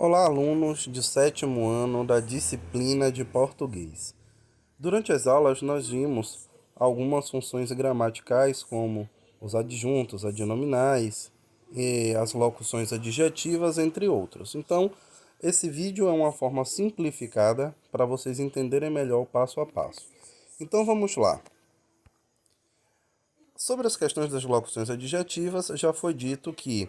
Olá, alunos de sétimo ano da disciplina de português. Durante as aulas, nós vimos algumas funções gramaticais, como os adjuntos, adnominais, e as locuções adjetivas, entre outros. Então, esse vídeo é uma forma simplificada para vocês entenderem melhor o passo a passo. Então, vamos lá. Sobre as questões das locuções adjetivas, já foi dito que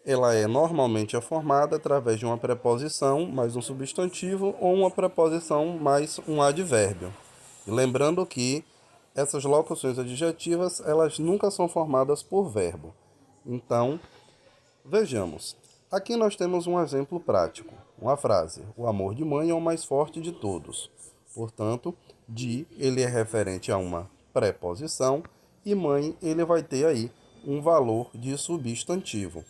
ela é normalmente formada através de uma preposição mais um substantivo ou uma preposição mais um advérbio. E lembrando que essas locuções adjetivas, elas nunca são formadas por verbo. Então, vejamos. Aqui nós temos um exemplo prático. Uma frase: o amor de mãe é o mais forte de todos. Portanto, ele é referente a uma preposição e mãe ele vai ter aí um valor de substantivo.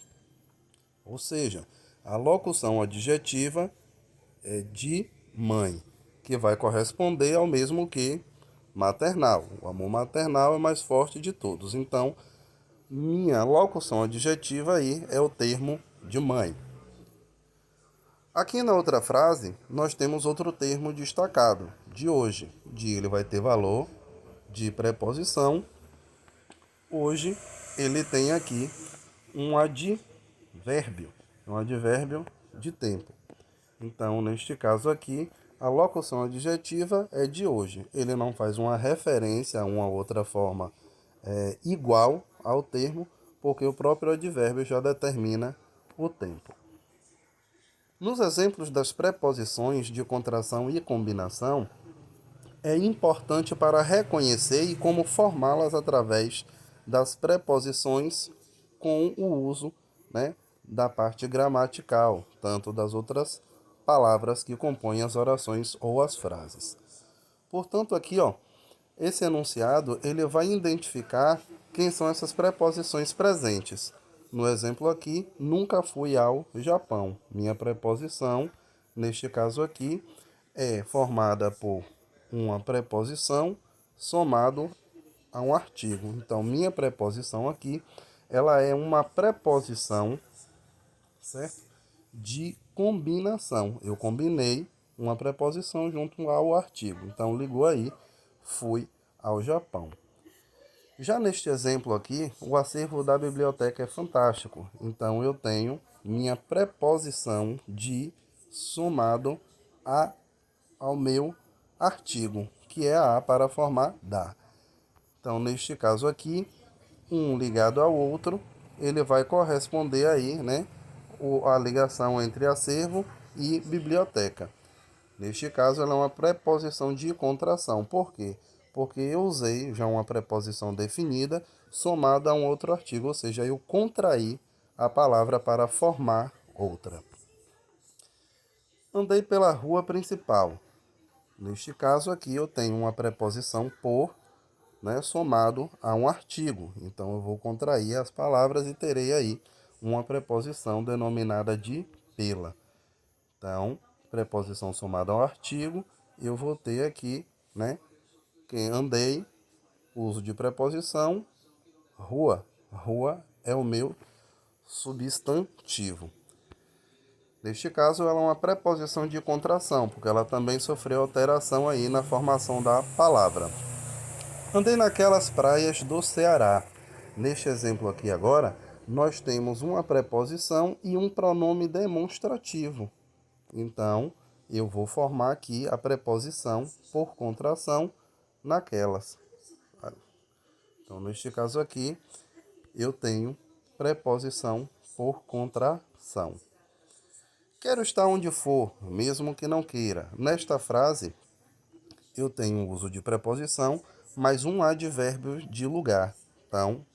Ou seja, a locução adjetiva é de mãe, que vai corresponder ao mesmo que maternal. O amor maternal é mais forte de todos. Então, minha locução adjetiva aí é o termo de mãe. Aqui na outra frase, nós temos outro termo destacado, de hoje. De ele vai ter valor de preposição. Hoje, ele tem aqui um advérbio de tempo. Então, neste caso aqui, a locução adjetiva é de hoje. Ele não faz uma referência a uma outra forma igual ao termo, porque o próprio advérbio já determina o tempo. Nos exemplos das preposições de contração e combinação, é importante para reconhecer e como formá-las através das preposições com o uso, né, da parte gramatical, tanto das outras palavras que compõem as orações ou as frases. Portanto, aqui, esse enunciado ele vai identificar quem são essas preposições presentes. No exemplo aqui, nunca fui ao Japão. Minha preposição, neste caso aqui, é formada por uma preposição somado a um artigo. Então, minha preposição aqui, ela é uma preposição, certo? De combinação. Eu combinei uma preposição junto ao artigo. Então, ligou aí, fui ao Japão. Já neste exemplo aqui, o acervo da biblioteca é fantástico. Então, eu tenho minha preposição de somado ao meu artigo, que é a para formar da. Então, neste caso aqui, um ligado ao outro, ele vai corresponder aí, né, a ligação entre acervo e biblioteca. Neste caso, ela é uma preposição de contração. Por quê? Porque eu usei já uma preposição definida somada a um outro artigo, ou seja, eu contraí a palavra para formar outra. Andei pela rua principal. Neste caso aqui, eu tenho uma preposição por, né, somado a um artigo. Então, eu vou contrair as palavras e terei aí uma preposição denominada de pela. Então, preposição somada ao artigo, eu vou ter aqui, né, que andei, uso de preposição, rua. Rua é o meu substantivo. Neste caso, ela é uma preposição de contração, porque ela também sofreu alteração aí na formação da palavra. Andei naquelas praias do Ceará. Neste exemplo aqui agora, nós temos uma preposição e um pronome demonstrativo. Então, eu vou formar aqui a preposição por contração naquelas. Então, neste caso aqui, eu tenho preposição por contração. Quero estar onde for, mesmo que não queira. Nesta frase, eu tenho o uso de preposição, mais um advérbio de lugar. Então,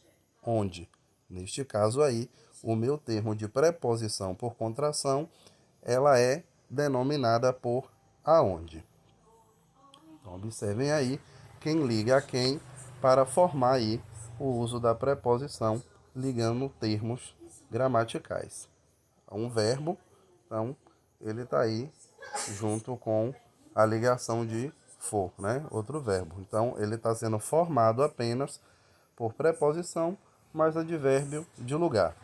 onde? Neste caso aí, o meu termo de preposição por contração, ela é denominada por aonde. Então, observem aí quem liga a quem para formar aí o uso da preposição ligando termos gramaticais. Um verbo, então, ele está aí junto com a ligação de for, né? Outro verbo. Então, ele está sendo formado apenas por preposição mais advérbio de lugar.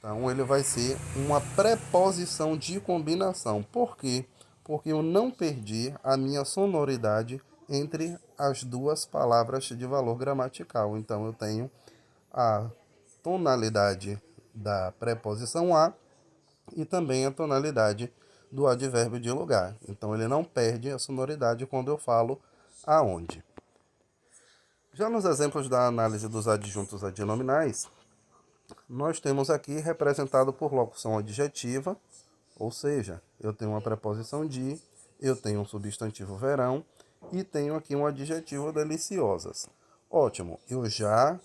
Então, ele vai ser uma preposição de combinação. Por quê? Porque eu não perdi a minha sonoridade entre as duas palavras de valor gramatical. Então, eu tenho a tonalidade da preposição a e também a tonalidade do advérbio de lugar. Então, ele não perde a sonoridade quando eu falo aonde. Já nos exemplos da análise dos adjuntos adnominais, nós temos aqui representado por locução adjetiva, ou seja, eu tenho uma preposição de, eu tenho um substantivo verão e tenho aqui um adjetivo deliciosas. Ótimo, eu já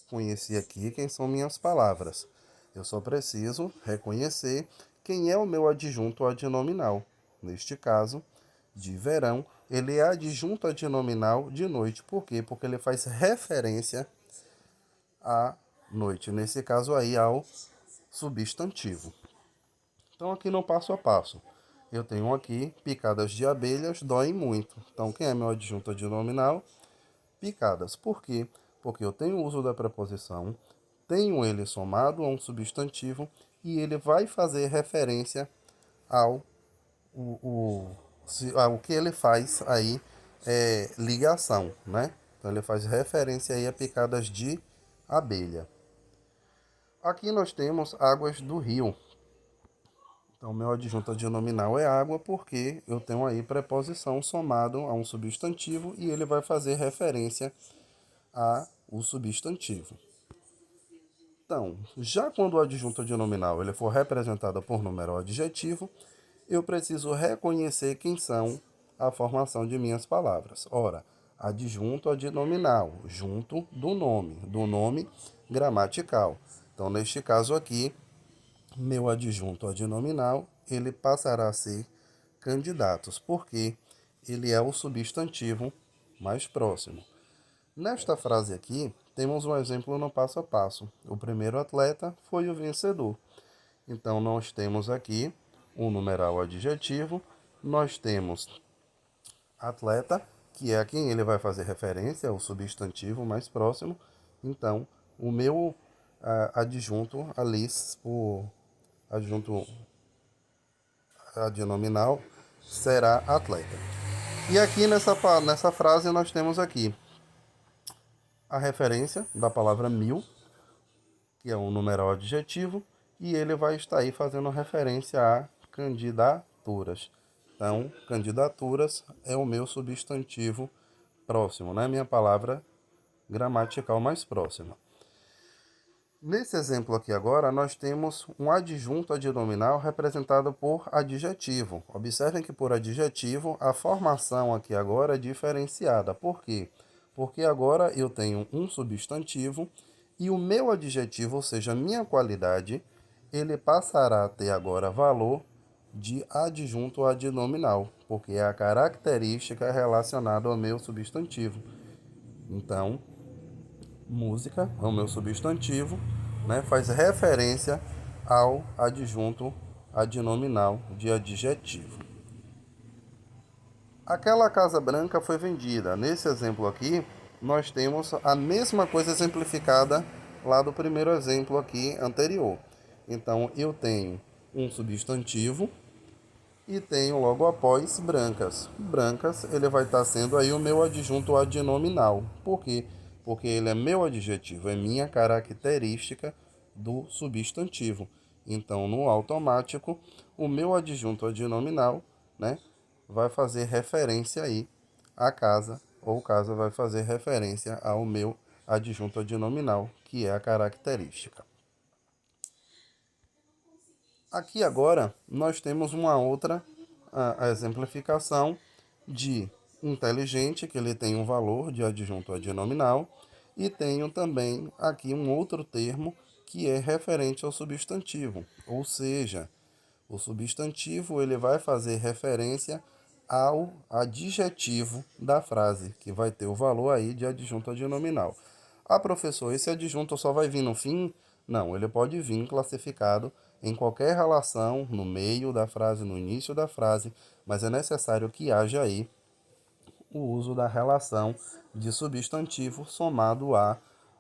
conheci aqui quem são minhas palavras. Eu só preciso reconhecer quem é o meu adjunto adnominal. Neste caso, de verão, ele é adjunto adnominal de noite. Por quê? Porque ele faz referência à noite. Nesse caso aí, ao substantivo. Então, aqui no passo a passo, eu tenho aqui picadas de abelhas doem muito. Então, quem é meu adjunto adnominal? Picadas. Por quê? Porque eu tenho o uso da preposição, tenho ele somado a um substantivo e ele vai fazer referência ao ao que ele faz aí, ligação, né? Então ele faz referência aí a picadas de abelha. Aqui nós temos águas do rio. Então, meu adjunto adnominal é água porque eu tenho aí preposição somado a um substantivo e ele vai fazer referência a o substantivo. Então, já quando o adjunto adnominal ele for representado por número adjetivo, eu preciso reconhecer quem são a formação de minhas palavras. Ora, adjunto adnominal, junto do nome gramatical. Então, neste caso aqui, meu adjunto adnominal, ele passará a ser candidatos, porque ele é o substantivo mais próximo. Nesta frase aqui, temos um exemplo no passo a passo. O primeiro atleta foi o vencedor. Então, nós temos aqui um numeral adjetivo, nós temos atleta, que é a quem ele vai fazer referência, o substantivo mais próximo. Então, o meu adjunto ali, o adjunto adnominal, será atleta. E aqui nessa frase nós temos aqui a referência da palavra mil, que é um numeral adjetivo, e ele vai estar aí fazendo referência a candidaturas. Então, candidaturas é o meu substantivo próximo, né? Minha palavra gramatical mais próxima. Nesse exemplo aqui agora, nós temos um adjunto adnominal representado por adjetivo. Observem que por adjetivo, a formação aqui agora é diferenciada. Por quê? Porque agora eu tenho um substantivo e o meu adjetivo, ou seja, a minha qualidade, ele passará a ter agora valor de adjunto adnominal, porque é a característica relacionada ao meu substantivo. Então, música é o meu substantivo, né, faz referência ao adjunto adnominal de adjetivo. Aquela casa branca foi vendida. Nesse exemplo aqui, nós temos a mesma coisa exemplificada lá do primeiro exemplo aqui anterior. Então, eu tenho um substantivo e tenho logo após brancas. Brancas, ele vai estar sendo aí o meu adjunto adnominal. Por quê? Porque ele é meu adjetivo, é minha característica do substantivo. Então, no automático, o meu adjunto adnominal, né, vai fazer referência aí à casa, ou casa vai fazer referência ao meu adjunto adnominal, que é a característica. Aqui agora nós temos uma outra a exemplificação de inteligente, que ele tem um valor de adjunto adnominal, e tenho também aqui um outro termo que é referente ao substantivo, ou seja, o substantivo ele vai fazer referência ao adjetivo da frase, que vai ter o valor aí de adjunto adnominal. Ah, professor, esse adjunto só vai vir no fim? Não, ele pode vir classificado em qualquer relação, no meio da frase, no início da frase, mas é necessário que haja aí o uso da relação de substantivo somado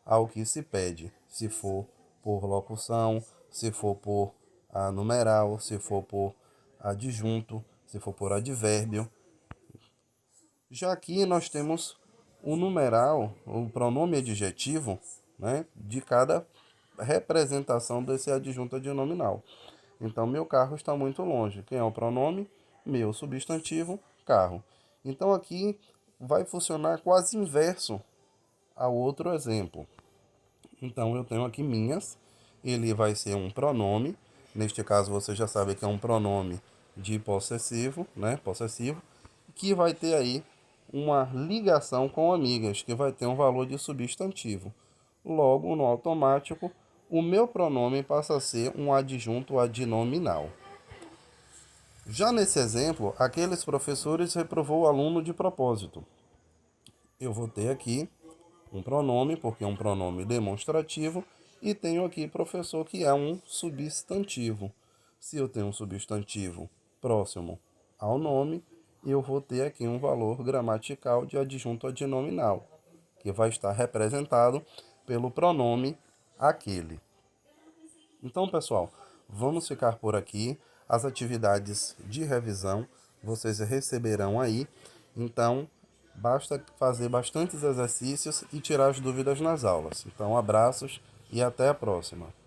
ao que se pede. Se for por locução, se for por numeral, se for por adjunto, se for por advérbio. Já aqui nós temos o numeral, o pronome adjetivo, né, de cada representação desse adjunto adnominal. Então, meu carro está muito longe. Quem é o pronome? Meu substantivo, carro. Então, aqui vai funcionar quase inverso ao outro exemplo. Então, eu tenho aqui minhas, ele vai ser um pronome. Neste caso, você já sabe que é um pronome de possessivo, né? Possessivo, que vai ter aí uma ligação com amigas, que vai ter um valor de substantivo. Logo, no automático, o meu pronome passa a ser um adjunto adnominal. Já nesse exemplo, aqueles professores reprovou o aluno de propósito. Eu vou ter aqui um pronome, porque é um pronome demonstrativo, e tenho aqui professor, que é um substantivo. Se eu tenho um substantivo próximo ao nome, eu vou ter aqui um valor gramatical de adjunto adnominal, que vai estar representado pelo pronome aquele. Então, pessoal, vamos ficar por aqui. As atividades de revisão vocês receberão aí. Então, basta fazer bastantes exercícios e tirar as dúvidas nas aulas. Então, abraços e até a próxima.